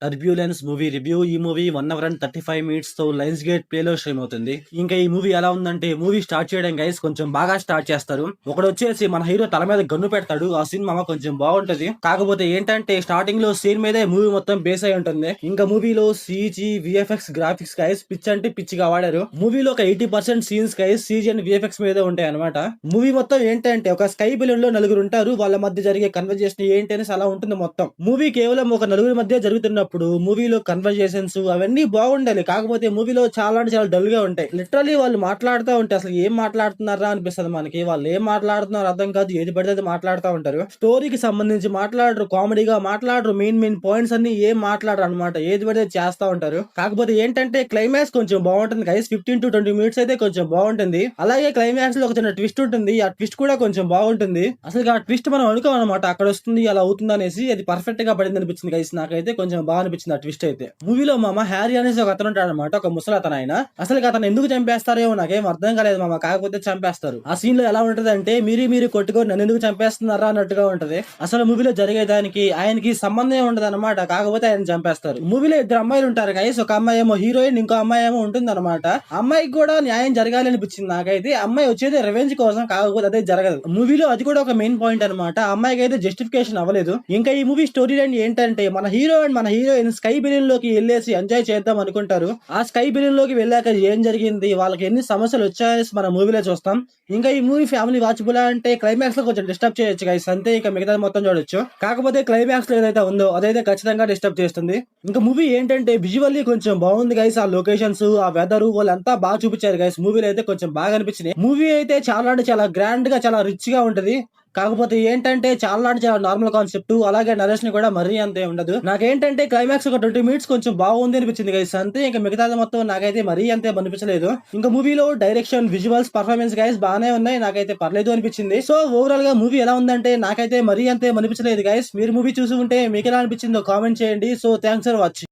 Turbulence movie review. ఈ movie 1 hour and 35 minutes తో Lions gate play లో stream అవుతుంది. ఇంకా ఈ మూవీ ఎలా ఉందంటే, మూవీ స్టార్ట్ చేయడం గైస్ కొంచెం బాగా స్టార్ట్ చేస్తారు. ఒకడు వచ్చేసి మన హీరో తల మీద గన్ను పెడతాడు. ఆ సీన్ మామ కొంచెం బాగుంటది. కాకపోతే ఏంటంటే స్టార్టింగ్ లో సీన్ మీదే మూవీ మొత్తం బేస్ అయి ఉంటుంది. ఇంకా మూవీలో CG VFX graphics guys pitch అంటే పిచ్చిగా వాడారు. మూవీలో ఒక 80% scenes guys CG and VFX మీదే ఉంటాయి అనమాట. మూవీ మొత్తం ఏంటంటే ఒక స్కై బిలియన్ లో నలుగురు ఉంటారు. వాళ్ళ మధ్య జరిగే కన్వర్జేషన్ ఏంటి అనేసి అలా ఉంటుంది మొత్తం. మూవీ కేవలం ఒక నలుగురి మధ్య జరుగుతున్నప్పుడు మూవీలో కన్వర్జేషన్స్ అవన్నీ బాగుండాలి. కాకపోతే మూవీలో చాలా అంటే చాలా డల్ గా ఉంటాయి. లిటరల్లీ వాళ్ళు మాట్లాడుతూ ఉంటే అసలు ఏం మాట్లాడుతున్నారా అనిపిస్తుంది మనకి. వాళ్ళు ఏం మాట్లాడుతున్నారు అర్థం కాదు. ఏది పడితే అది మాట్లాడుతూ ఉంటారు. స్టోరీకి సంబంధించి మాట్లాడరు, కామెడీగా మాట్లాడరు, మెయిన్ పాయింట్స్ అన్ని ఏం మాట్లాడరు అనమాట. ఏది పడితే చేస్తా ఉంటారు. కాకపోతే ఏంటంటే క్లైమాక్స్ కొంచెం బాగుంటుంది గైస్. 15 to 20 మినిట్స్ అయితే కొంచెం బాగుంటుంది. అలాగే క్లైమాక్స్ లో ఒక చిన్న ట్విస్ట్ ఉంటుంది. ఆ ట్విస్ట్ కూడా కొంచెం బాగుంటుంది. అసలు ఆ ట్విస్ట్ మనం అనుకోమన్నమాట అక్కడ వస్తుంది అలా అవుతుంది అనేసి. అది పర్ఫెక్ట్ గా పడింది అనిపించింది గైస్. నాకైతే కొంచెం బాగా అనిపించింది ఆ ట్విస్ట్ అయితే. మూవీలో మామ హ్యారీ అనేసి ఒక అతను ఉంటాడు అనమాట, ఒక ముసలి అతను. ఆయన అసలు అతను ఎందుకు చంపేస్తారేమో నాకేం అర్థం కాలేదు మామ. కాకపోతే చంపేస్తారు. ఆ సీన్ లో ఎలా ఉంటది అంటే, మీరు కొట్టుకొని నన్ను ఎందుకు చంపేస్తున్నారా అన్నట్టుగా ఉంటది. అసలు మూవీలో జరిగేదానికి ఆయనకి సంబంధం ఉండదు అనమాట. కాకపోతే ఆయన చంపేస్తారు. మూవీలో ఇద్దరు అమ్మాయిలు ఉంటారు గైస్. ఒక అమ్మాయి ఏమో హీరోయిన్, ఇంకో అమ్మాయి ఏమో ఉంటుంది అనమాట. అమ్మాయికి కూడా న్యాయం జరగాలి అనిపించింది నాకైతే. అమ్మాయి వచ్చేది రివెంజ్ కోసం, కాకపోతే అదే జరగదు మూవీలో. అది కూడా ఒక మెయిన్ పాయింట్ అనమాట. ఆ అమ్మాయికి అయితే జస్టిఫికేషన్ అవ్వలేదు. ఇంకా ఈ మూవీ స్టోరీ లైన్ ఏంటంటే, మన హీరో అండ్ మన హీరోయిన్ స్కై బిలియన్ లోకి వెళ్ళేసి ఎంజాయ్ చేద్దాం అనుకుంటారు. ఆ స్కై బిలియన్ లోకి వెళ్ళాక ఏం జరిగింది, వాళ్ళకి ఎన్ని సమస్యలు వచ్చాయని మన మూవీలో చూస్తాం. ఇంకా ఈ మూవీ ఫ్యామిలీ వాచబుల్ అంటే క్లైమాక్స్ లో కొంచెం డిస్టర్బ్ చేయొచ్చు గైస్ అంతే. ఇంకా మిగతా మొత్తం చూడొచ్చు. కాకపోతే క్లైమాక్స్ లో ఏదైతే ఉందో అదైతే ఖచ్చితంగా డిస్టర్బ్ చేస్తుంది. ఇంకా మూవీ ఏంటంటే విజువల్లీ కొంచెం బాగుంది గైస్. ఆ లొకేషన్స్, ఆ వెదర్ వాళ్ళంతా బాగా చూపించారు గైస్. మూవీలో అయితే కొంచెం బాగా అనిపించింది. మూవీ అయితే చాలా అంటే చాలా గ్రాండ్ గా, చాలా రిచ్ గా ఉంటది. కాకపోతే ఏంటంటే చాలా అంటే చాలా నార్మల్ కాన్సెప్ట్. అలాగే నరేషన్ కూడా మరీ అంతే ఉండదు. నాకేంటంటే క్లైమాక్స్ ఒక 20 మినిట్స్ కొంచెం బాగుంది అనిపించింది గైస్ అంతే. ఇంకా మిగతాది మొత్తం నాకైతే మరీ అంతే అనిపించలేదు. ఇంకా మూవీలో డైరెక్షన్, విజువల్స్, పర్ఫార్మెన్స్ గైస్ బాగానే ఉన్నాయి. నాకైతే పర్లేదు అనిపించింది. సో ఓవరాల్ గా మూవీ ఎలా ఉందంటే నాకైతే మరీ అంతే అనిపించలేదు గైస్. మీరు మూవీ చూసి ఉంటే మీకు ఎలా అనిపించిందో కామెంట్ చేయండి. So thanks for watching.